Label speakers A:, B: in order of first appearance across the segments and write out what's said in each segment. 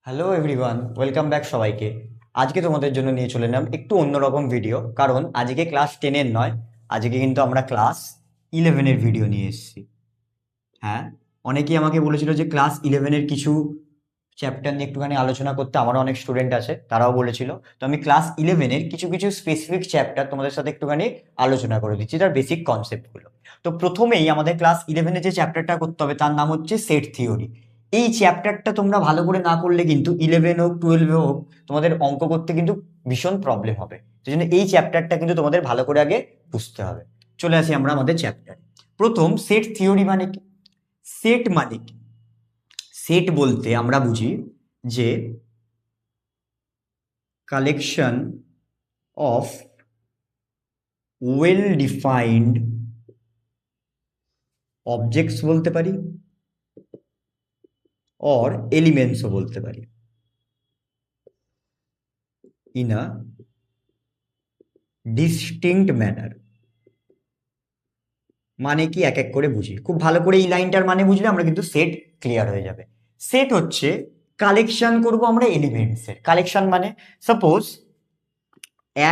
A: Hello everyone, welcome back সবাইকে। আজকে তোমাদের জন্য নিয়ে চলে এলাম একটু অন্যরকম ভিডিও, কারণ আজকে ক্লাস 10-এর নয়, আজকে কিন্তু আমরা ক্লাস 11-এর ভিডিও নিয়ে এসেছি। হ্যাঁ, অনেকেই আমাকে বলেছিল যে ক্লাস 11-এর কিছু চ্যাপ্টার নিয়ে একটুখানি আলোচনা করতে। আমারও অনেক স্টুডেন্ট আছে, তারাও বলেছিল। তো আমি ক্লাস 11-এর কিছু কিছু স্পেসিফিক চ্যাপ্টার তোমাদের সাথে একটুখানি আলোচনা করে দিচ্ছি, তার বেসিক কনসেপ্টগুলো। তো প্রথমেই আমাদের ক্লাস 11-এ যে চ্যাপ্টারটা করতে হবে তার নাম হচ্ছে সেট থিওরি। এই চ্যাপ্টারটা তোমরা ভালো করে না করলে কিন্তু 11 হোক 12 হোক তোমাদের অঙ্ক করতে কিন্তু ভীষণ প্রবলেম হবে। সেই জন্য এই চ্যাপ্টারটা কিন্তু তোমাদের ভালো করে আগে বুঝতে হবে। চলে আসি আমরা আমাদের চ্যাপ্টারে। প্রথম, সেট থিওরি মানে কি? সেট মানে কি? সেট বলতে আমরা বুঝি যে collection of well defined objects বলতে পারি, অর এলিমেন্টসও বলতে পারি, ইন আ ডিস্টিংক্ট ম্যানার। মানে কি এক এক করে বুঝি। খুব ভালো করে এই লাইনটার মানে বুঝলে আমরা কিন্তু সেট ক্লিয়ার হয়ে যাবে। সেট হচ্ছে কালেকশন করব আমরা এলিমেন্টসের। কালেকশন মানে সাপোজ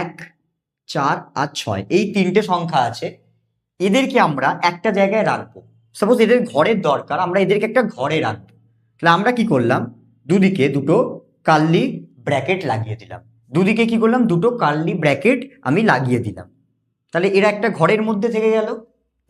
A: 1, 4 আর 6 এই তিনটে সংখ্যা আছে, এদেরকে আমরা একটা জায়গায় রাখবো। সাপোজ এদের ঘরের দরকার, আমরা এদেরকে একটা ঘরে রাখবো। তাহলে আমরা কি করলাম, দুদিকে দুটো কার্লি ব্র্যাকেট লাগিয়ে দিলাম। দুদিকে কি করলাম, দুটো কার্লি ব্র্যাকেট আমি লাগিয়ে দিলাম। তাহলে এরা একটা ঘরের মধ্যে থেকে গেল।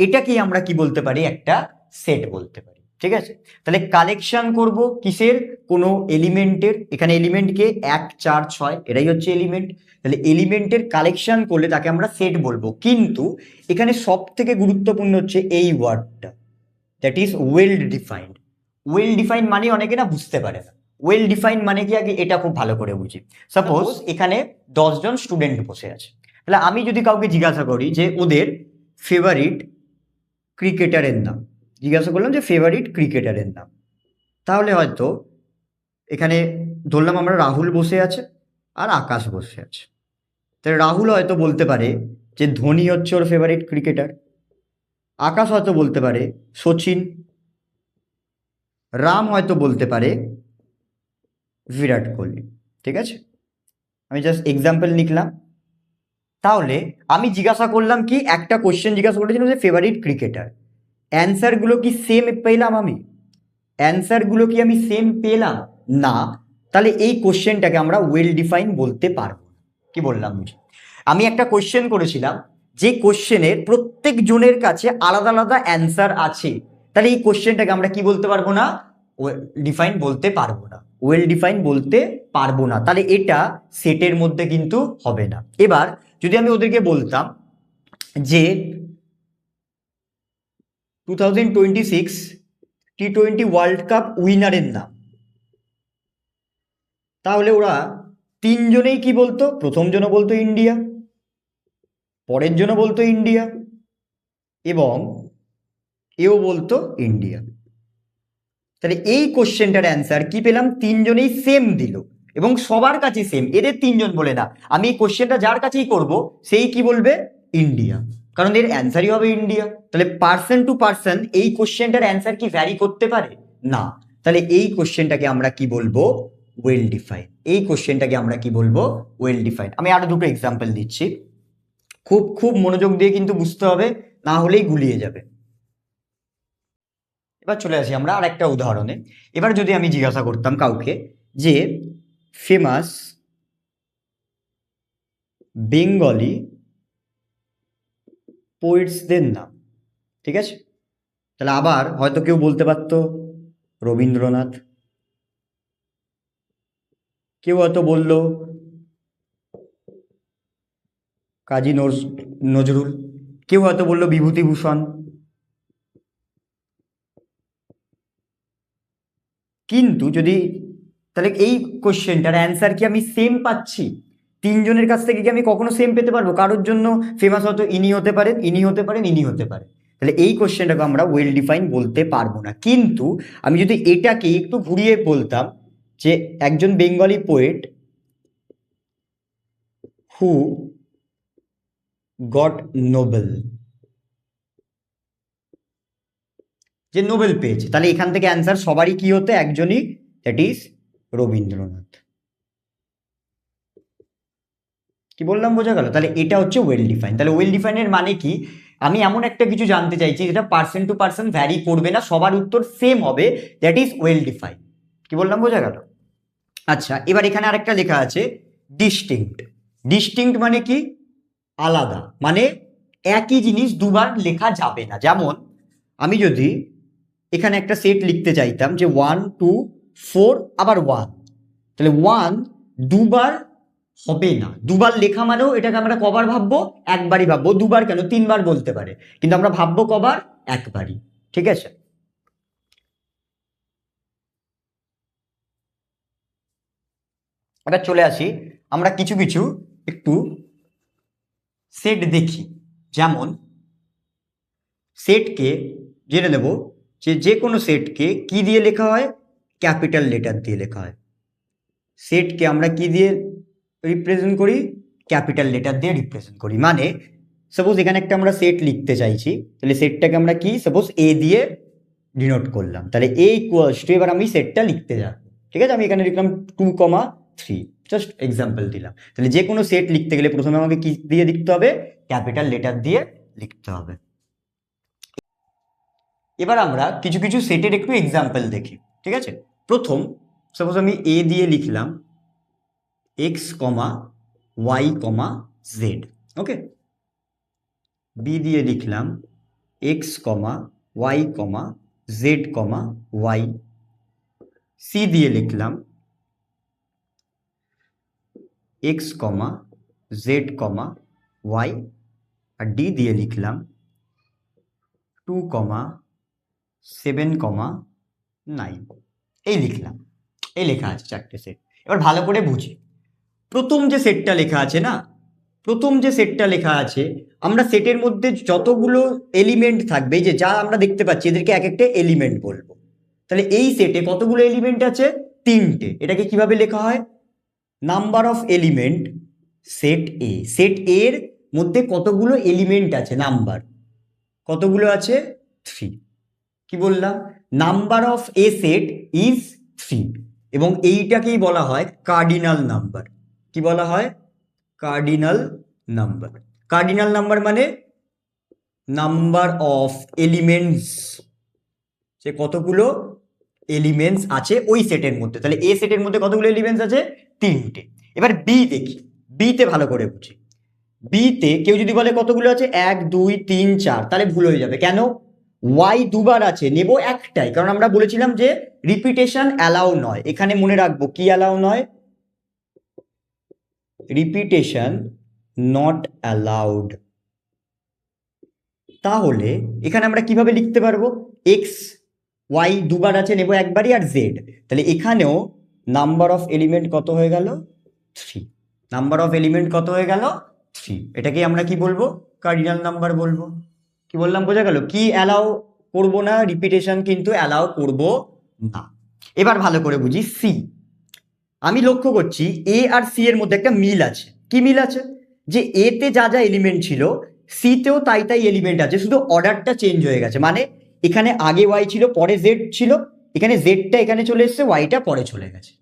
A: এটাকেই আমরা কি বলতে পারি, একটা সেট বলতে পারি। ঠিক আছে, তাহলে কালেকশন করব কিসের, কোনো এলিমেন্টের। এখানে এলিমেন্টকে 1, 4, 6 এরাই হচ্ছে এলিমেন্ট। তাহলে এলিমেন্টের কালেকশন করলে তাকে আমরা সেট বলবো। কিন্তু এখানে সব থেকে গুরুত্বপূর্ণ হচ্ছে এই ওয়ার্ডটা, that is well defined. Well defined মানে অনেকে না বুঝতে পারে না। ওয়েল ডিফাইন্ড মানে কি, আগে এটা খুব ভালো করে বুঝি। সাপোজ এখানে 10 জন স্টুডেন্ট বসে আছে। তাহলে আমি যদি কাউকে জিজ্ঞাসা করি যে ওদের ফেভারিট ক্রিকেটারের নাম, জিজ্ঞাসা করলাম যে ফেভারিট ক্রিকেটারের নাম, তাহলে হয়তো এখানে ধরলাম আমরা রাহুল বসে আছে আর আকাশ বসে আছে। তাহলে রাহুল হয়তো বলতে পারে যে ধোনি হচ্ছে ওর ফেভারিট ক্রিকেটার, আকাশ হয়তো বলতে পারে সচিন, রাম হয়তো বলতে পারে বিরাট কোহলি। ঠিক আছে, আমি জাস্ট এক্সাম্পল লিখলাম। তাহলে আমি জিজ্ঞাসা করলাম কি, একটা কোশ্চেন জিজ্ঞাসা করেছিলাম যে ফেভারিট ক্রিকেটার, অ্যান্সারগুলো কি সেম পেলাম আমি? অ্যান্সারগুলো কি আমি সেম পেলাম না? তাহলে এই কোশ্চেনটাকে আমরা ওয়েল ডিফাইন বলতে পারবো। কি বললাম বুঝি? আমি একটা কোশ্চেন করেছিলাম, যে কোশ্চেনের প্রত্যেক জনের কাছে আলাদা আলাদা অ্যান্সার আছে, তাহলে এই কোশ্চেনটাকে আমরা কি বলতে পারবো না, ওয়েল ডিফাইন বলতে পারবো না। ওয়েল ডিফাইন বলতে পারবো না, তাহলে এটা সেটের মধ্যে কিন্তু হবে না। এবার যদি আমি ওদেরকে বলতাম যে 2026 T20 ওয়ার্ল্ড কাপ উইনারের নাম, তাহলে ওরা তিনজনেই কি বলতো, প্রথম জন বলতো ইন্ডিয়া, পরের জন বলতো ইন্ডিয়া, এবং এও বলতো ইন্ডিয়া। তাহলে এই কোশ্চেনটার অ্যান্সার কি পেলাম, তিনজনেই সেম দিল এবং সবার কাছে সেম, এদের তিনজন বলে না। আমি এই কোশ্চেনটা যার কাছেই করব সেই কি বলবে, ইন্ডিয়া, কারণ এর অ্যান্সারই হবে ইন্ডিয়া। তাহলে পার্সন টু পার্সন এই কোশ্চেনটার অ্যান্সার কি ভ্যারি করতে পারে না? তাহলে এই কোশ্চেনটাকে আমরা কি বলবো, ওয়েল ডিফাইন। এই কোশ্চেনটাকে আমরা কি বলবো, ওয়েল ডিফাইন। আমি আরো দুটো এক্সাম্পল দিচ্ছি, খুব খুব মনোযোগ দিয়ে কিন্তু বুঝতে হবে, না হলেই গুলিয়ে যাবে। এবার চলে আসি আমরা আর একটা উদাহরণে। এবার যদি আমি জিজ্ঞাসা করতাম কাউকে যে ফেমাস বেঙ্গলি পোয়েটসদের নাম, ঠিক আছে? তাহলে আবার হয়তো কেউ বলতে পারতো রবীন্দ্রনাথ, কেউ হয়তো বললো কাজী নজরুল, কেউ হয়তো বললো বিভূতিভূষণ। কিন্তু যদি, তাহলে এই কোশ্চেনটার অ্যান্সার কি আমি সেম পাচ্ছি? তিনজনের কাছ থেকে কি আমি কখনো সেম পেতে পারবো? কারোর জন্য ফেমাস হয়তো ইনি হতে পারেন, ইনি হতে পারেন, ইনি হতে পারেন। তাহলে এই কোশ্চেনটাকে আমরা ওয়েল ডিফাইন বলতে পারবো না। কিন্তু আমি যদি এটাকে একটু ঘুরিয়ে বলতাম যে একজন বেঙ্গলি পোয়েট হু গট নোবেল, যে নোবেল পেয়েছে, তাহলে এখান থেকে অ্যান্সার সবারই কি হতো, একজনই, দ্যাট ইজ রবীন্দ্রনাথ। কি বললাম বোঝা গেল? তাহলে এটা হচ্ছে ওয়েল ডিফাইন। তাহলে ওয়েল ডিফাইনের মানে কি? আমি এমন একটা কিছু জানতে চাইছি যেটা পার্সন টু পার্সন ভ্যারি করবে না, সবার উত্তর সেম হবে, দ্যাট ইজ ওয়েল ডিফাইন। কি বললাম বোঝা গেল? আচ্ছা, এবার এখানে আরেকটা লেখা আছে ডিস্টিংক্ট। ডিস্টিংক্ট মানে কি? আলাদা, মানে একই জিনিস দুবার লেখা যাবে না। যেমন আমি যদি এখানে একটা সেট লিখতে চাইতাম যে 1 2 4 আবার 1, তাহলে 1 দুবার হবে না। দুবার লেখা মানেও এটাকে আমরা কবার ভাববো? একবারই ভাববো। দুবার কেন, 3বার বলতে পারে, কিন্তু আমরা ভাববো কবার? একবারই। ঠিক আছে? এবার চলে আসি, আমরা কিছু কিছু একটু সেট দেখি। যেমন সেটকে জেনে নেব যে কোনো সেটকে কি দিয়ে লেখা হয়? ক্যাপিটাল লেটার দিয়ে লেখা হয়। সেটকে আমরা কি দিয়ে রিপ্রেজেন্ট করি? ক্যাপিটাল লেটার দিয়ে রিপ্রেজেন্ট করি। মানে সাপোজ এখানে একটা আমরা সেট লিখতে চাইছি, তাহলে সেটটাকে আমরা কি সাপোজ এ দিয়ে ডিনোট করলাম, তাহলে এ ইকুয়ালস টু, এবার আমি সেটটা লিখতে যাব। ঠিক আছে? আমি এখানে লিখলাম 2,3, জাস্ট এক্সাম্পল দিলাম। তাহলে যে কোনো সেট লিখতে গেলে প্রথমে আমাকে কি দিয়ে লিখতে হবে? ক্যাপিটাল লেটার দিয়ে লিখতে হবে। এবার আমরা কিছু কিছু সেটের একটু এক্সাম্পল দেখি। ঠিক আছে? প্রথম সাপোজ আমি এ দিয়ে লিখলাম এক্স কমা ওয়াই কমা জেড। ওকে, বি দিয়ে লিখলাম এক্স কমা ওয়াই কমা জেড কমা ওয়াই। সি দিয়ে লিখলাম এক্স কমা জেড কমা ওয়াই। আর ডি দিয়ে লিখলাম 2,7,9। এই লিখলাম। এই লেখা আছে চারটে সেট। এবার ভালো করে বুঝি, প্রথম যে সেটটা লেখা আছে না, প্রথম যে সেটটা লেখা আছে, আমরা সেটের মধ্যে যতগুলো এলিমেন্ট থাকবে, যে যা আমরা দেখতে পাচ্ছি, এদেরকে এক একটা এলিমেন্ট বলবো। তাহলে এই সেটে কতগুলো এলিমেন্ট আছে? 3টে। এটাকে কিভাবে লেখা হয়? Number of element set A. Set এর মধ্যে কতগুলো এলিমেন্ট আছে? নাম্বার কতগুলো আছে? 3। কি বললাম? Number of A set is 3, এবং এইটাকেই বলা হয় কার্ডিনাল নাম্বার। কি বলা হয়? Cardinal number. কার্ডিনাল নাম্বার মানে নাম্বার অফ এলিমেন্টস, সে কতগুলো এলিমেন্টস আছে ওই সেটের মধ্যে। তাহলে এ সেটের মধ্যে কতগুলো এলিমেন্টস আছে? 3টে। এবার বি দেখি, বিতে ভালো করে বুঝি। বিতে কেউ যদি বলে কতগুলো আছে 1 2 3 4, তাহলে ভুল হয়ে যাবে। কেন? ওয়াই দুবার আছে, নেব একটাই, কারণ আমরা বলেছিলাম যে রিপিটেশন অ্যালাউ নয়। এখানে মনে রাখবো কি অ্যালাউ নয়? Repetition not allowed. তাহলে এখানে আমরা কিভাবে লিখতে পারবো? এক্স ওয়াই দুবার আছে, নেব একবারই, আর জেড। তাহলে এখানেও নাম্বার অফ এলিমেন্ট কত হয়ে গেল? 3। নাম্বার অফ এলিমেন্ট কত হয়ে গেল? 3। এটাকে আমরা কি বলবো? কার্ডিনাল নাম্বার বলবো। কি বললাম বোঝা গেল? কি অ্যালাউ করবো না? রিপিটেশন কিন্তু অ্যালাউ করব না। এবার ভালো করে বুঝি সি। আমি লক্ষ্য করছি এ আর সি এর মধ্যে একটা মিল আছে। কি মিল আছে? যে এতে যা যা এলিমেন্ট ছিল, সিতেও তাই তাই এলিমেন্ট আছে, শুধু অর্ডারটা চেঞ্জ হয়ে গেছে। মানে এখানে আগে ওয়াই ছিল, পরে জেড ছিল, এখানে জেডটা এখানে চলে এসেছে, ওয়াইটা পরে চলে গেছে।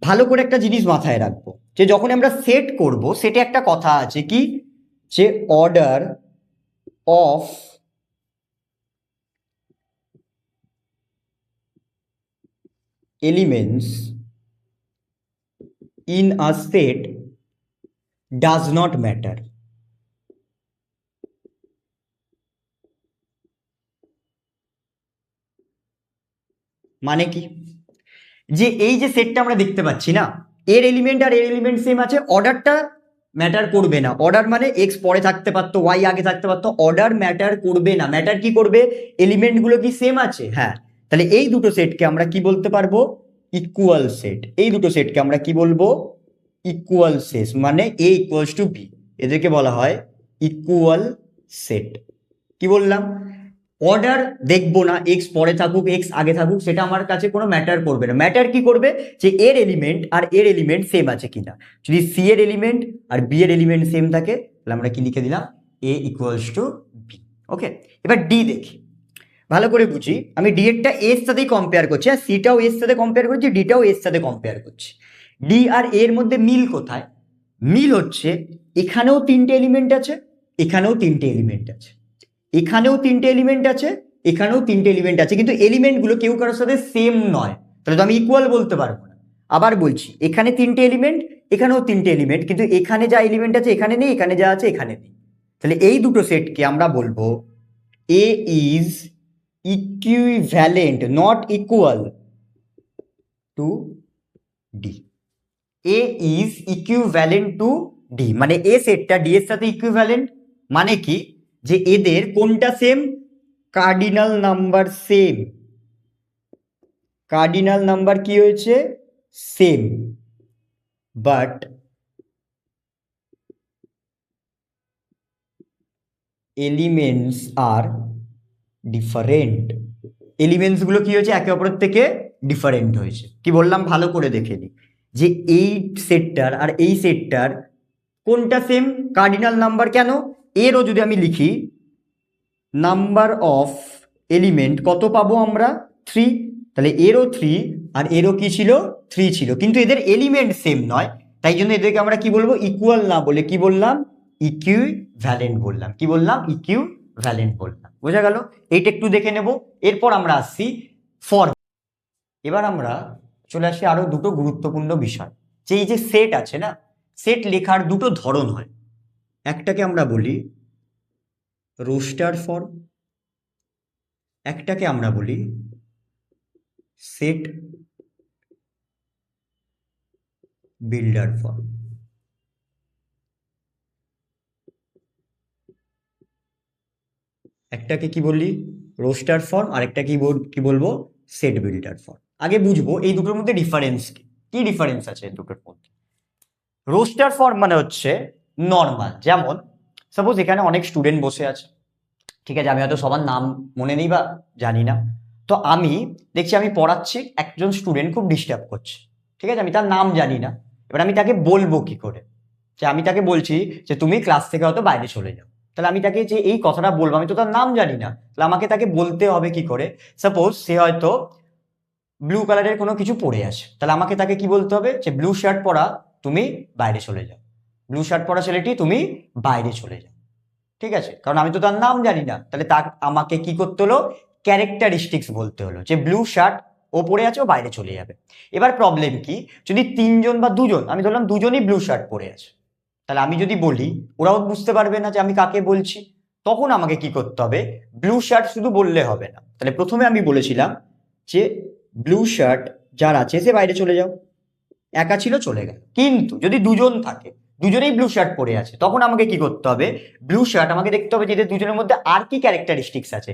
A: ভালো করে একটা জিনিস মাথায় রাখবো, যে যখন আমরা সেট করব, সেটে একটা কথা আছে কি, যে order of elements in a set does not matter. মানে কি? যে এই যে সেটটা আমরা দেখতে পাচ্ছি না, এর এলিমেন্ট আর এর এলিমেন্ট সেম আছে, অর্ডারটা ম্যাটার করবে না। অর্ডার মানে এক্স পরে থাকতে পারতো, ওয়াই আগে থাকতে পারতো, অর্ডার ম্যাটার করবে না। ম্যাটার কি করবে? এলিমেন্টগুলো কি সেম আছে? হ্যাঁ। তাহলে এই দুটো সেটকে আমরা কি বলতে পারবো? Equal set. এই দুটো সেটকে আমরা কি বলবো? Equal set. মানে এ ইকুয়ালস টু বি, এদেরকে বলা হয় ইকুয়াল সেট। কি বললাম? অর্ডার দেখবো না, এক্স পরে থাকুক এক্স আগে থাকুক, সেটা আমার কাছে কোনো ম্যাটার করবে না। ম্যাটার কি করবে? যে এর এলিমেন্ট আর এর এলিমেন্ট সেম আছে কিনা। যদি সি এর এলিমেন্ট আর বি এর এলিমেন্ট সেম থাকে, তাহলে আমরা কি লিখে দিলাম? এ ইকুয়ালস টু বি। ওকে, এবার ডি দেখি। ভালো করে বুঝি, আমি ডি এরটা এর সাথেই কম্পেয়ার করছি, আর সিটাও এর সাথে কম্পেয়ার করছি, ডিটাও এর সাথে কম্পেয়ার করছি। ডি আর এর মধ্যে মিল কোথায়? মিল হচ্ছে এখানেও তিনটে এলিমেন্ট আছে, এখানেও তিনটে এলিমেন্ট আছে, এখানেও তিনটে এলিমেন্ট আছে, এখানেও তিনটে এলিমেন্ট আছে, কিন্তু এলিমেন্টগুলো কেউ কারোর সাথে সেম নয়, তাহলে তো আমি ইকুয়াল বলতে পারবো না। আবার বলছি, এখানে তিনটে এলিমেন্ট, এখানেও তিনটে এলিমেন্ট, কিন্তু এখানে যা এলিমেন্ট আছে এখানে নেই, এখানে যা আছে এখানে নেই। তাহলে এই দুটো সেটকে আমরা বলবো A is equivalent not equal to D. A is equivalent to D, মানে এ সেটটা ডি এর সাথে ইকুইভ্যালেন্ট, মানে কি যে এদের কোনটা same? Cardinal number same. Cardinal number কি হয়েছে? সেম। বাট এলিমেন্টস আর ডিফারেন্ট। এলিমেন্টস গুলো কি হয়েছে? একে অপরের থেকে ডিফারেন্ট হয়েছে। কি বললাম ভালো করে দেখে নি, যে এই সেটটার আর এই সেটটার কোনটা সেম? Cardinal number. কেন? এরও যদি আমি লিখি নাম্বার অফ এলিমেন্ট কত পাবো আমরা? 3। তাহলে এরও 3 আর এরও কি ছিল? 3 ছিল, কিন্তু এদের এলিমেন্ট সেম নয়, তাই জন্য এদেরকে আমরা কি বলবো? ইকুয়াল না বলে কি বললাম? ইকুইভ্যালেন্ট বললাম। কি বললাম? ইকুইভ্যালেন্ট বললাম। বোঝা গেল? এইটা একটু দেখে নেব। এরপর আমরা আসছি ফর্ম। এবার আমরা চলে আসি আরো দুটো গুরুত্বপূর্ণ বিষয়, যে এই যে সেট আছে না, সেট লেখার দুটো ধরন হয়। একটাকে আমরা বলি রোস্টার ফর্ম, একটাকে আমরা বলি সেট বিল্ডার ফর্ম। একটাকে কি বলি? রোস্টার ফর্ম, আর একটা কি বলবো? Set builder form. আগে বুঝবো এই দুটোর মধ্যে ডিফারেন্স কি। কি ডিফারেন্স আছে এই দুটোর মধ্যে? রোস্টার ফর্ম মানে হচ্ছে নর্মাল, যেমন সাপোজ এখানে অনেক স্টুডেন্ট বসে আছে, ঠিক আছে, আমি হয়তো সবার নাম মনে নেই বা জানি না, তো আমি দেখছি আমি পড়াচ্ছি, একজন স্টুডেন্ট খুব ডিস্টার্ব করছে, ঠিক আছে, আমি তার নাম জানি না। এবার আমি তাকে বলবো কি করে? যে আমি তাকে বলছি যে তুমি ক্লাস থেকে হয়তো বাইরে চলে যাও, তাহলে আমি তাকে যে এই কথাটা বলবো, আমি তো তার নাম জানি না, তাহলে আমাকে তাকে বলতে হবে কি করে? সাপোজ সে হয়তো ব্লু কালারের কোনো কিছু পরে আছে, তাহলে আমাকে তাকে কি বলতে হবে? যে ব্লু শার্ট পরা তুমি বাইরে চলে যাও, ব্লু শার্ট পরা ছেলেটি তুমি বাইরে চলে যাও, ঠিক আছে, কারণ আমি তো তার নাম জানি না, তাহলে তা আমাকে কি করতে হলো? ক্যারেক্টারিস্টিক্স বলতে হলো, যে ব্লু শার্ট ও পরে আছে, ও বাইরে চলে যাবে। এবার প্রবলেম কি, যদি তিনজন বা দুজন, আমি ধরলাম দুজনই ব্লু শার্ট পরে আছে, তাহলে আমি যদি বলি ওরাও বুঝতে পারবে না যে আমি কাকে বলছি, তখন আমাকে কি করতে হবে? ব্লু শার্ট শুধু বললে হবে না, তাহলে প্রথমে আমি বলেছিলাম যে ব্লু শার্ট যার আছে সে বাইরে চলে যাও, একা ছিল চলে গেল। কিন্তু যদি দুজন থাকে, দুজনেই ব্লু শার্ট পরে আছে, তখন আমাকে কি করতে হবে? ব্লু শার্ট আমাকে দেখতে হবে যে এদের দুজনের মধ্যে আর কি ক্যারেক্টারিস্টিক্স আছে,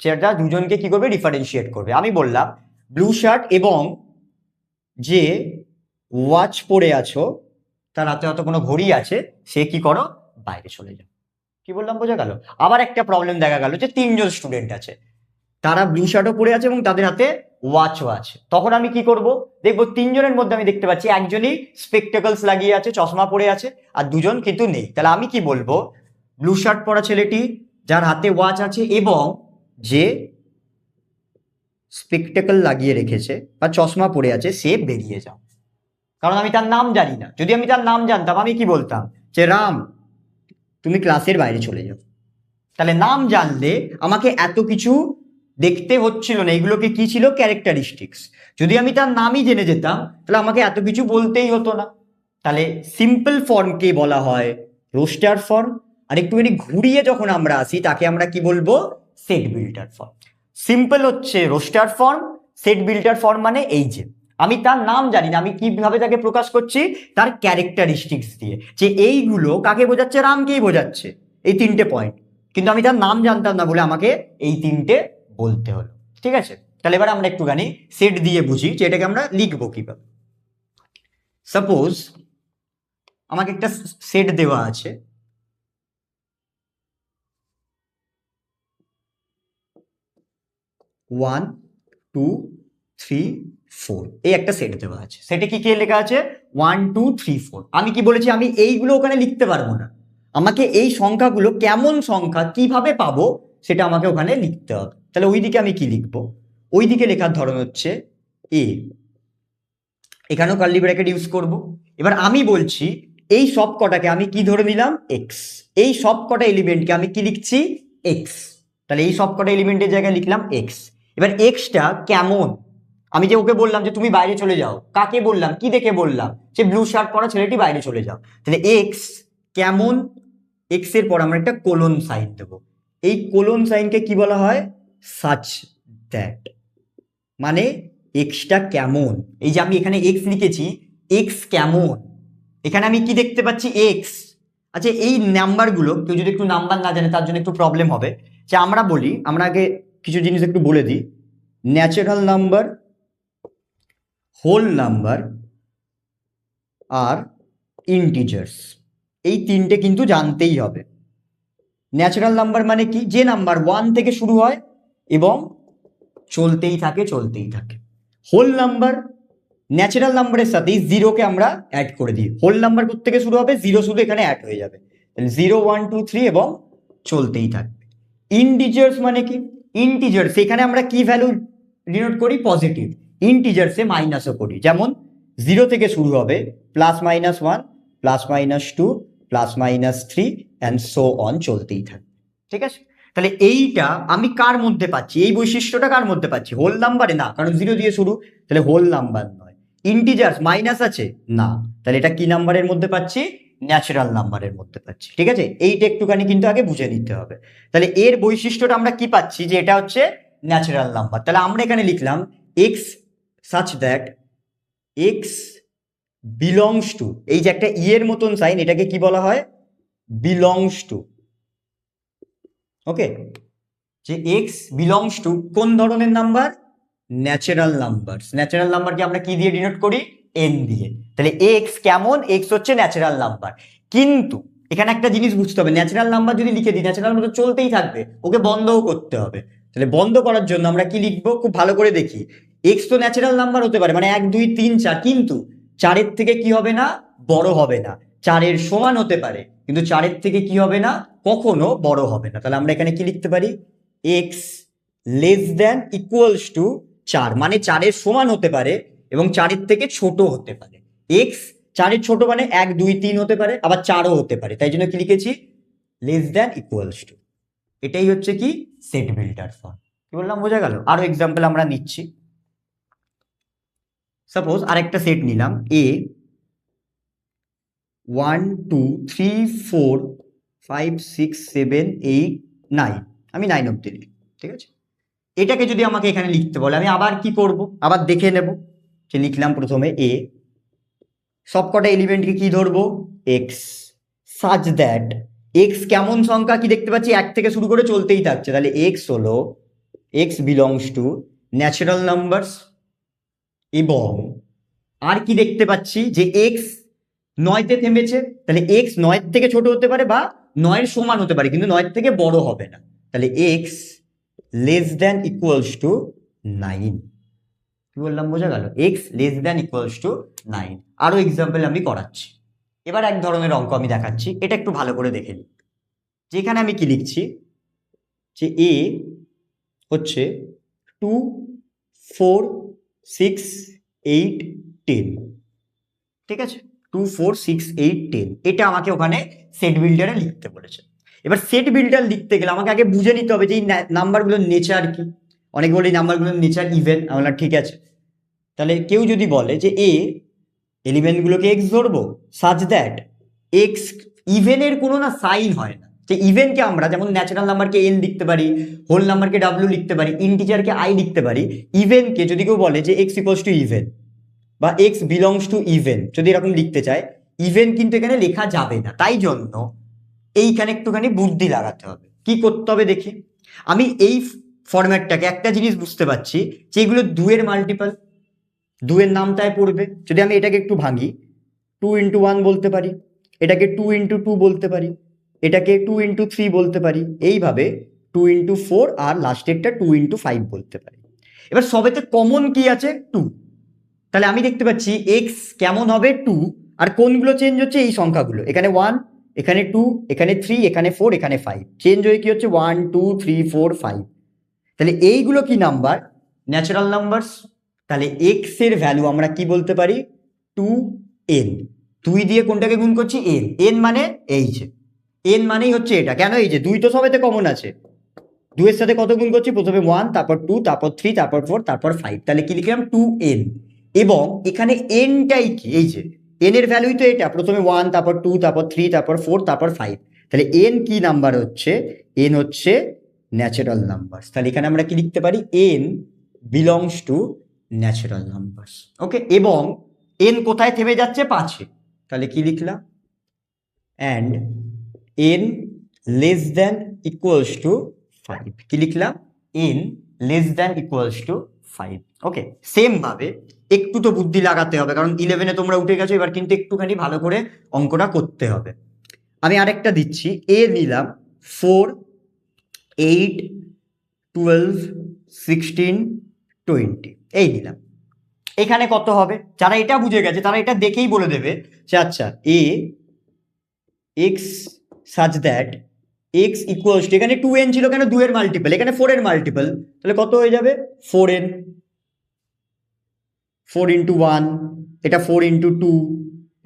A: সেটা দুজনকে কি করবে? ডিফারেন্সিয়েট করবে। আমি বললাম ব্লু শার্ট এবং যে ওয়াচ পরে আছো, তার হাতে হয়তো কোনো ঘড়ি আছে, সে কি করো? বাইরে চলে যাও। কি বললাম বোঝা গেল? আবার একটা প্রবলেম দেখা গেল যে তিনজন স্টুডেন্ট আছে, তারা ব্লু শার্টও পরে আছে এবং তাদের হাতে ওয়াচও আছে, তখন আমি কি করব? দেখবো তিনজনের মধ্যে আমি দেখতে পাচ্ছি একজনই স্পেকটেকলস লাগিয়ে আছে, চশমা পরে আছে, আর দুজন কিন্তু নেই। তাহলে আমি কি বলবো? ব্লু শার্ট পরা ছেলেটি যার হাতে ওয়াচ আছে এবং যে স্পেকটেকল লাগিয়ে রেখেছে বা চশমা পরে আছে, সে বেরিয়ে যাও। কারণ আমি তার নাম জানি না। যদি আমি তার নাম জানতাম, আমি কি বলতাম? যে রাম তুমি ক্লাসের বাইরে চলে যাও। তাহলে নাম জানলে আমাকে এত কিছু দেখতে হচ্ছিল না, এগুলোকে কি ছিল? ক্যারেক্টারিস্টিক্স। যদি আমি তার নামই জেনে যেতাম, তাহলে আমাকে এত কিছু বলতেই হতো না। তাহলে সিম্পল ফর্মকে বলা হয় রোস্টার ফর্ম, আর একটুখানি ঘুরিয়ে যখন আমরা আসি তাকে আমরা কি বলবো? Set builder form. সিম্পল হচ্ছে roster form, set builder form মানে এই যে আমি তার নাম জানি না, আমি কিভাবে তাকে প্রকাশ করছি? তার ক্যারেক্টারিস্টিক্স দিয়ে, যে এইগুলো কাকে বোঝাচ্ছে? রামকেই বোঝাচ্ছে, এই তিনটে পয়েন্ট, কিন্তু আমি তার নাম জানতাম না বলে আমাকে এই তিনটে বলতে হলো। ঠিক আছে, তাহলে এবার আমরা একটুখানি সেট দিয়ে বুঝি যে এটাকে আমরা লিখবো কিভাবে। সাপোজ আমাকে একটা সেট দেওয়া আছে, ওয়ান টু থ্রি ফোর, এই একটা সেট দেওয়া আছে। সেটে কি কি লেখা আছে? 1 2 3 4। আমি কি বলেছি? আমি এইগুলো ওখানে লিখতে পারবো না, আমাকে এই সংখ্যাগুলো কেমন সংখ্যা কিভাবে পাবো সেটা আমাকে ওখানে লিখতে হবে। তাহলে ওইদিকে আমি কি লিখবো? ওইদিকে লেখার ধরন হচ্ছে এ, এখানেও কার্লি ব্র্যাকেট ইউজ করব। এবার আমি বলছি এই সব কটাকে আমি কি ধরে নিলাম? এক্স। এই সব কটা এলিমেন্টকে আমি কি লিখছি? এক্স। তাহলে এই সব কটা এলিমেন্টের জায়গায় লিখলাম এক্স। এবার এক্সটা কেমন? আমি যে ওকে বললাম যে তুমি বাইরে চলে যাও, কাকে বললাম? কি দেখে বললাম? যে ব্লু শার্ট পরা ছেলেটি বাইরে চলে যাও। তাহলে এক্স কেমন, এক্স এর পর আমরা একটা কোলন সাইন দেবো। এই কোলন সাইনকে কি বলা হয়? Such that. মানে এক্সটা কেমন, এই যে আমি এখানে এক্স লিখেছি, এক্স কেমন, এখানে আমি কি দেখতে পাচ্ছি? এক্স। আচ্ছা, এই নাম্বারগুলো কেউ যদি একটু নাম্বার না জানে তার জন্য একটু প্রবলেম হবে। যে আমরা বলি, আমরা আগে কিছু জিনিস একটু বলে দিই। ন্যাচারাল নাম্বার, হোল নাম্বার আর ইন্টিজার্স, এই তিনটে কিন্তু জানতেই হবে। ন্যাচারাল নাম্বার মানে কি? যে নাম্বার 1 থেকে শুরু হয় এবং চলতেই থাকে চলতেই থাকে। হোল নাম্বার, ন্যাচারাল নাম্বারের সাথে জিরোকে আমরা অ্যাড করে দিই। হোল নাম্বার থেকে শুরু হবে, জিরো শুধু এখানে অ্যাড হয়ে যাবে। তাহলে 0 1 2 3 এবং চলতেই থাকবে। ইন্টিজার্স মানে কি? ইন্টিজার্স এখানে আমরা কি ভ্যালু ডিনোট করি? পজিটিভ। ইন্টিজার্সে মাইনাসও করি, যেমন 0 থেকে শুরু হবে, +-1 +-2 +-3 অ্যান্ড সো অন, চলতেই থাকবে। ঠিক আছে? তাহলে এইটা আমি কার মধ্যে পাচ্ছি? এই বৈশিষ্ট্যটা কার মধ্যে পাচ্ছি? হোল নাম্বারে না, কারণ 0 দিয়ে শুরু, তাহলে হোল নাম্বার নয়। ইন্টিজার্স মাইনাস আছে না, তাহলে এটা কি নাম্বারের মধ্যে পাচ্ছি? ন্যাচারাল নাম্বারের মধ্যে পাচ্ছি। ঠিক আছে? এইটা একটুখানি কিন্তু আগে বুঝে নিতে হবে। তাহলে এর বৈশিষ্ট্যটা আমরা কি পাচ্ছি? যে এটা হচ্ছে ন্যাচারাল নাম্বার। তাহলে আমরা এখানে লিখলাম x such that x belongs to, এই যে একটা এর মতন সাইন, এটাকে কি বলা হয়? Belongs to. ওকে, যে এক্স বিলংস টু কোন ধরনের নাম্বার? Natural number. ন্যাচারাল নাম্বারকে আমরা কি দিয়ে ডিনোট করি? এন দিয়ে। তাহলে এক্স কেমন? এক্স হচ্ছে ন্যাচারাল নাম্বার। কিন্তু এখানে একটা জিনিস বুঝতে হবে, ন্যাচারাল নাম্বার যদি লিখে দিই, ন্যাচারাল নাম্বার চলতেই থাকবে, ওকে বন্ধও করতে হবে। তাহলে বন্ধ করার জন্য আমরা কি লিখবো? খুব ভালো করে দেখি। এক্স তো ন্যাচারাল নাম্বার হতে পারে, মানে 1 2 3 4, কিন্তু 4-এর থেকে কি হবে না? বড় হবে না। 4-এর সমান হতে পারে, কিন্তু 4-এর থেকে কি হবে না? কখনো বড় হবে না। তাহলে আমরা এখানে কি লিখতে পারি? X less than equals two 4, মানে 4-এর সমান হতে পারে এবং 4-এর থেকে ছোট হতে পারে। এক্স 4-এর ছোট মানে 1 2 3 হতে পারে, আবার 4ও হতে পারে, তাই জন্য কি লিখেছি? Less than equals two. এটাই হচ্ছে কি? Set builder form. কি বললাম, বোঝা গেল? আরো এক্সাম্পল আমরা নিচ্ছি। সাপোজ আরেকটা সেট নিলাম, এ 1 2 3 4 5 6 7 8 9, আমি 9 অব্দি লিখি। ঠিক আছে? এটাকে যদি আমাকে এখানে লিখতে বলে, আমি আবার কি করব? আবার দেখে নেব। যে লিখলাম প্রথমে এ, সবকটা এলিমেন্টকে কি ধরবো? এক্স, সাচ দ্যাট এক্স কেমন সংখ্যা? কি দেখতে পাচ্ছি? 1 থেকে শুরু করে চলতেই থাকছে। তাহলে এক্স হলো, x belongs to natural numbers, এবং আর কি দেখতে পাচ্ছি? যে এক্স 9-তে থেমেছে, তাহলে এক্স 9 থেকে ছোট হতে পারে বা 9-এর সমান হতে পারে, কিন্তু 9 থেকে বড় হবে না। তাহলে x less than equals two 9। কি বললাম, বোঝা গেল? X less than equals two 9। আরো এক্সাম্পল আমি করাচ্ছি। এবার এক ধরনের অঙ্ক আমি দেখাচ্ছি, এটা একটু ভালো করে দেখে নিই। যেখানে আমি কি লিখছি? যে এ হচ্ছে 2 4 6 8 10। ঠিক আছে? 2 4 6 8 10, এটা আমাকে ওখানে সেট বিল্ডারে লিখতে বলেছে। এবার সেট বিল্ডার লিখতে গেলে আমাকে আগে বুঝে নিতে হবে যে এই নাম্বারগুলোর নেচার কি। অনেকে বলে এই নাম্বারগুলোর নেচার ইভেন, আমরা ঠিক আছে। তাহলে কেউ যদি বলে যে এ এলিমেন্টগুলোকে এক্স ধরবো, সাচ দ্যাট এক্স, ইভেনের কোনো না সাইন হয় না। যে ইভেনকে আমরা যেমন ন্যাচারাল নাম্বারকে এন লিখতে পারি, হোল নাম্বারকে ডাব্লিউ লিখতে পারি, ইন্টিজারকে আই লিখতে পারি, ইভেনকে যদি কেউ বলে যে এক্স ইকুয়ালস টু ইভেন বা এক্স বিলংস টু ইভেন, যদি এরকম লিখতে চায়, ইভেন কিন্তু এখানে লেখা যাবে না। তাই জন্য এইখানে একটুখানি বুদ্ধি লাগাতে হবে। কি করতে হবে দেখি। আমি এই ফরম্যাটটাকে একটা জিনিস বুঝতে পারছি যে এগুলো 2-এর মাল্টিপল, 2-এর নামটায় পড়বে। যদি আমি এটাকে একটু ভাঙি, 2 × 1 বলতে পারি, এটাকে 2 × 2 বলতে পারি, এটাকে 2 × 3 বলতে পারি, এইভাবে 2 × 4 আর লাস্টেরটা 2 × 5 বলতে পারি। এবার সবেতে কমন কি আছে? 2। তাহলে আমি দেখতে পাচ্ছি এক্স কেমন হবে? 2, আর কোনগুলো চেঞ্জ হচ্ছে? এই সংখ্যাগুলো। এখানে 1, এখানে 2, এখানে 3, এখানে 4, এখানে 5, চেঞ্জ হয়ে কি হচ্ছে 1 2 3 4 5। তাহলে এইগুলো কি নাম্বার? Natural numbers. তাহলে এক্স এর ভ্যালু আমরা কি বলতে পারি? 2n। 2 দিয়ে কোনটাকে গুণ করছি? n। n মানে এই যে n মানেই হচ্ছে এটা। কেন? এই যে 2 তো সবেতে কমন আছে। 2 এর সাথে কত গুণ করছি? প্রথমে 1, তারপর 2, তারপর 3, তারপর 4, তারপর 5। তাহলে কি লিখলাম? 2n। এবং এখানে nটাই কি? এই যে n এর ভ্যালুই তো এটা। প্রথমে 1, তারপর 2, তারপর 3, তারপর 4, তারপর 5। তাহলে n কি নাম্বার হচ্ছে? n হচ্ছে ন্যাচারাল নাম্বারস। তাহলে এখানে আমরা কি লিখতে পারি? n belongs to natural numbers. Okay, এবং n কোথায় থেমে যাচ্ছে? 5-এ। তাহলে কি লিখলাম? And n less than equals to 5। কি লিখলাম? n less than equals to 5। Okay, same ভাবে একটু তো বুদ্ধি লাগাতে হবে, কারণ 11-এ তোমরা উঠে গেছো, এবার কিন্তু একটুখানি ভালো করে অঙ্কটা করতে হবে। আমি আরেকটা দিচ্ছি, a নিলাম 4 8 12 16 20, এই নিলাম। এখানে কত হবে? যারা এটা বুঝে গেছে তারা এটা দেখেই বলে দেবে যে আচ্ছা a x such that x equals to, এখানে 2n ছিল কেন? 2 এর মাল্টিপল, এখানে 4 এর মাল্টিপল, তাহলে কত হয়ে যাবে? 4n। 4 ইন্টু 1, এটা 4 ইন্টু 2,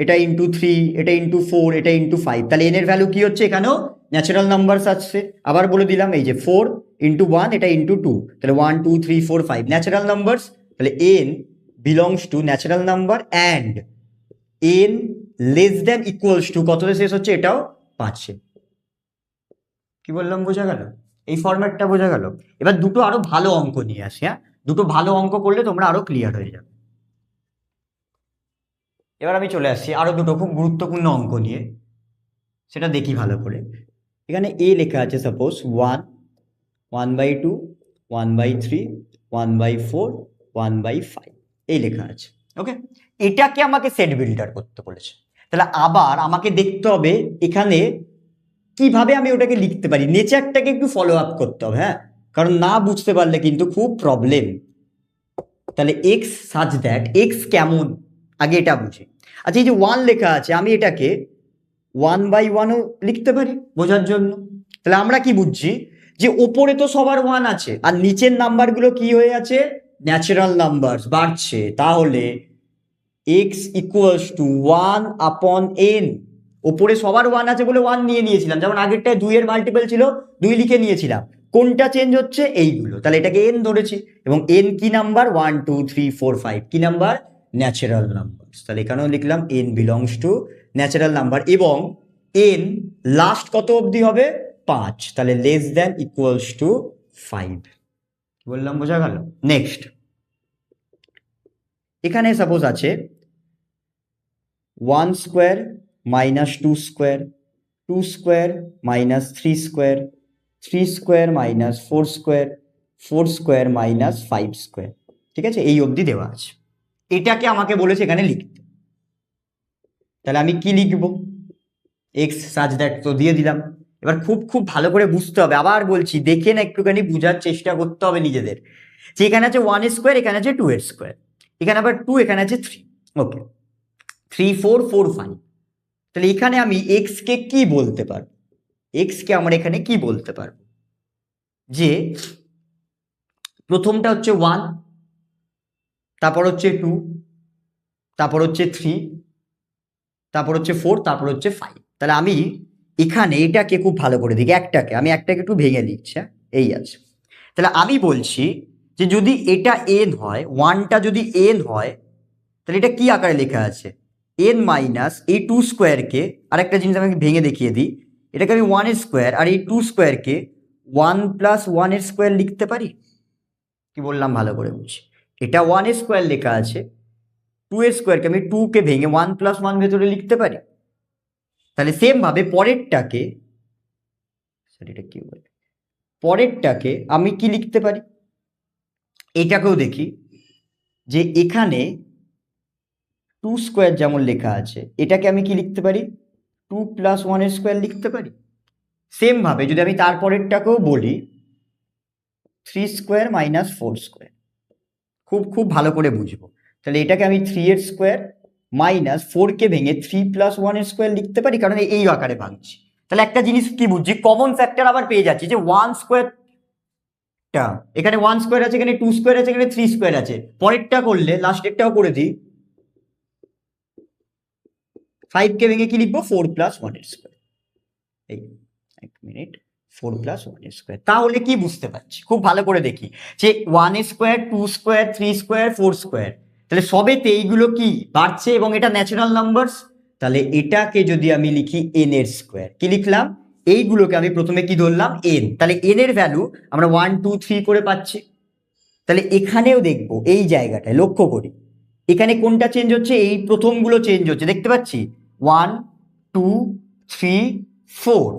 A: এটা ইন্টু 3, এটা ইন্টু 4, এটা ইন্টু 5। তাহলে n এর ভ্যালু কি হচ্ছে? এখানেও ন্যাচারাল নাম্বারস আসছে। আবার বলে দিলাম, এই যে 4 ইন্টু 1, এটা ইন্টু 2, তাহলে 1 2 3 4 5 ন্যাচারাল নাম্বারস। তাহলে n belongs to natural number and n less than equals two, কততে শেষ হচ্ছে? এটাও 5-এ। কি বললাম? বোঝা গেল? এই ফরম্যাটটা বোঝা গেল? এবার দুটো আরো ভালো অঙ্ক নিয়ে আসি। হ্যাঁ, দুটো ভালো অঙ্ক করলে তোমরা আরো ক্লিয়ার হয়ে যাবে। এবার আমি চলে আসছি আরো দুটো খুব গুরুত্বপূর্ণ অঙ্ক নিয়ে, সেটা দেখি ভালো করে। এখানে a লেখা আছে সাপোজ 1 1/2 1/3 1/4 1/5, এই লেখা আছে। ওকে, এটাকে আমাকে সেট বিল্ডার করতে বলেছে। তাহলে আবার আমাকে দেখতে হবে এখানে কিভাবে আমি ওটাকে লিখতে পারি, নেচারটাকে একটু ফলো আপ করতে হবে। হ্যাঁ, কারণ না বুঝতে পারলে কিন্তু খুব প্রবলেম। তাহলে এক্স সাচ দ্যাট, এক্স কেমন আগে এটা বুঝি। আচ্ছা, এই যে 1 লেখা আছে, আমি এটাকে 1/1ও লিখতে পারি বোঝার জন্য। তাহলে আমরা কি বুঝছি? যে ওপরে তো সবার 1 আছে, আর নিচের নাম্বারগুলো কি হয়ে আছে? ন্যাচারাল নাম্বার বাড়ছে। তাহলে এক্স ইকুয়ালস টু 1/n। ওপরে সবার 1 আছে বলে 1 নিয়ে নিয়েছিলাম, যেমন আগেরটায় 2 এর মাল্টিপল ছিল 2 লিখে নিয়েছিলাম। কোনটা চেঞ্জ হচ্ছে? এইগুলো। তাহলে এটাকে n ধরেছি, এবং n কি নাম্বার? 1 2 3 4 5 কি নাম্বার? Natural number. তাহলে এখানেও লিখলাম n belongs to natural number, এবং n লাস্ট কত অবধি হবে? 5। তাহলে লেস দ্যান ইকুয়ালস টু 5। বললাম? বোঝা গেল? নেক্সট, এখানে সাপোজ আছে 1 square minus 2 square, 2 square minus 3 square, 3 square minus 4 square, 4 square minus 5 square. ঠিক আছে, এই অবধি দেওয়া আছে। এটাকে আমাকে বলেছে এখানে লিখতে। তাহলে আমি কি লিখবো? এক্স সাচ দ্যাট তো দিয়ে দিলাম। এবার খুব খুব ভালো করে বুঝতে হবে, আবার বলছি, দেখে না একটুখানি বোঝার চেষ্টা করতে হবে নিজেদের। যে এখানে আছে 1 স্কোয়ার, এখানে আছে 2 এর স্কোয়ার, এখানে আবার 2, এখানে আছে 3। ওকে, 3 4 4 5। তাহলে এখানে আমি এক্স কে কি বলতে পারবো? এক্স কে আমরা এখানে কি বলতে পারবো? যে প্রথমটা হচ্ছে 1, তারপর হচ্ছে 2, তারপর হচ্ছে 3, তারপর হচ্ছে 4, তারপর হচ্ছে 5। তাহলে আমি এখানে এটাকে খুব ভালো করে দেখি, আমি একটাকে একটু ভেঙে লিখছি। এই আছে। তাহলে আমি বলছি যে যদি এটা n হয়, 1টা যদি n হয়, তাহলে এটা কি আকারে লেখা আছে? n মাইনাস এই 2 স্কোয়ারকে, আর একটা জিনিস আমি ভেঙে দেখিয়ে দিই, এটাকে আমি 1 স্কোয়ার আর এই 2 স্কোয়ারকে 1 প্লাস 1 এর স্কোয়ার লিখতে পারি। কি বললাম? ভালো করে বুঝি। এটা 1 স্কোয়ার লেখা আছে, 2 এর স্কোয়ারকে আমি 2 কে ভেঙে 1 প্লাস 1 ভেতরে লিখতে পারি। তাহলে সেম ভাবে পরেরটাকে, এটা কি বলে, পরেরটাকে আমি কি লিখতে পারি? এটাকেও দেখি, যে এখানে 2 স্কোয়ার যেমন লেখা আছে, এটাকে আমি কি লিখতে পারি? 2 প্লাস 1 এর স্কোয়ার লিখতে পারি। সেম ভাবে যদি আমি তারপরেরটাকেও বলি, 3 স্কোয়ার মাইনাস 4 স্কোয়ার, খুব খুব ভালো করে বুঝবো। তাহলে এটাকে আমি 3 এর স্কোয়ার মাইনাস 4কে ভেঙে 3+1² লিখতে পারি, কারণ এই আকারে ভাঙছি। তাহলে একটা জিনিস কি বুঝছি, কমন ফ্যাক্টর আবার পেয়ে যাচ্ছি যে 1² এখানে 1² আছে, এখানে 2² আছে, এখানে 3² আছে। পরেরটা করলে লাস্টেরটাও করে দিই, 5কে ভেঙে কি লিখবো, 4+1²। এই এক মিনিট, 4+1²। তাহলে কি বুঝতে পারছি, খুব ভালো করে দেখি যে 1², 2², 3², 4², তাহলে সবেতে এইগুলো কি বাড়ছে এবং এটা ন্যাচারাল নাম্বারস। তাহলে এটাকে যদি আমি লিখি n এর স্কোয়ার, কি লিখলাম, এইগুলোকে আমি প্রথমে কি ধরলাম, n। তাহলে n এর ভ্যালু আমরা 1, 2, 3 করে পাচ্ছি। তাহলে এখানেও দেখবো এই জায়গাটায় লক্ষ্য করি, এখানে কোনটা চেঞ্জ হচ্ছে, এই প্রথমগুলো চেঞ্জ হচ্ছে, দেখতে পাচ্ছি 1, 2, 3, 4।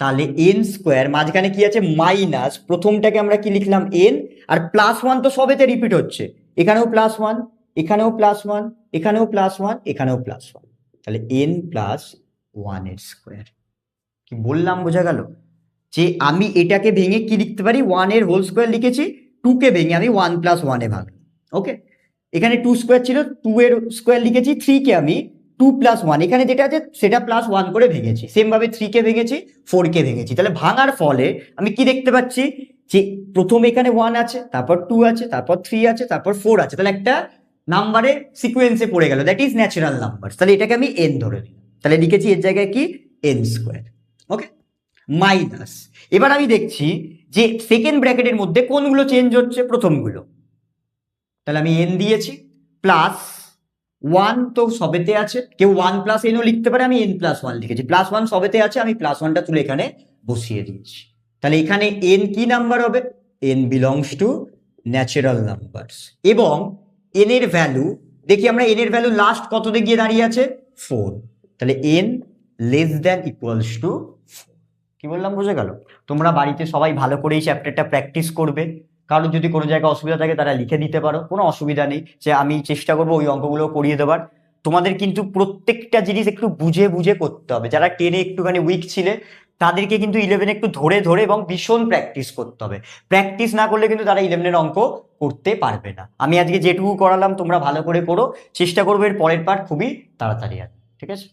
A: তাহলে n², মাঝখানে কি আছে, মাইনাস, প্রথমটাকে আমরা কি লিখলাম, n, আর +1 তো সবেতে রিপিট হচ্ছে, এখানেও +1, এখানেও +1, এখানেও +1, এখানেও +1। তাহলে n+1² কি বললাম, বোঝা গেল যে আমি এটাকে ভেঙে কি লিখতে পারি, 1 এর হোল স্কোয়ার লিখেছি, 2কে ভেঙে আমি 1+1 ভাঙলাম। ওকে, এখানে 2² ছিল, 2 এর স্কোয়ার লিখেছি, 3কে আমি 2+1, এখানে যেটা আছে সেটা +1 করে ভেঙেছি, সেম ভাবে 3কে ভেঙেছি, 4কে ভেঙেছি। তাহলে ভাঙার ফলে আমি কি দেখতে পাচ্ছি যে প্রথমে এখানে 1 আছে, তারপর 2 আছে, তারপর 3 আছে, তারপর 4 আছে। তাহলে একটা নাম্বারে সিকোয়েন্সে পড়ে গেল, দ্যাট ইজ ন্যাচারাল নাম্বার। তাহলে এটাকে আমি n ধরে নিলাম, তাহলে লিখেছি এর জায়গায় কি, n²। ওকে, মাইনাস, এবার আমি দেখছি যে সেকেন্ড ব্র্যাকেটের মধ্যে কোনগুলো চেঞ্জ হচ্ছে, প্রথমগুলো। তাহলে আমি n দিয়েছি, প্লাস 1 তো সবেতে আছে, কেউ 1+n ও লিখতে পারে, আমি n+1 লিখেছি, +1 সবেতে আছে, আমি +1টা তুলে এখানে বসিয়ে দিয়েছি। তাহলে এখানে n কি নাম্বার হবে, n belongs to natural numbers. এবং n এর ভ্যালু দেখি আমরা, n এর ভ্যালু লাস্ট কততে গিয়ে দাঁড়িয়ে আছে, 4। তাহলে n < <4। কি বললাম, বুঝে গেল? তোমরা বাড়িতে সবাই ভালো করে এই চ্যাপ্টারটা প্র্যাকটিস করবে। কারোর যদি কোনো জায়গায় অসুবিধা থাকে তারা লিখে দিতে পারো, কোনো অসুবিধা নেই, যে আমি চেষ্টা করবো ওই অঙ্কগুলো করিয়ে দেওয়ার। তোমাদের কিন্তু প্রত্যেকটা জিনিস একটু বুঝে বুঝে করতে হবে। যারা 10-এ একটুখানি উইক ছিলে তাদেরকে কিন্তু 11-এ একটু ধরে ধরে এবং ভীষণ প্র্যাকটিস করতে হবে। প্র্যাকটিস না করলে কিন্তু তারা 11-এর অঙ্ক করতে পারবে না। আমি আজকে যেটুকু করালাম তোমরা ভালো করে করো, চেষ্টা করবে এর পরের পার্ট খুবই তাড়াতাড়ি আসবে, ঠিক আছে?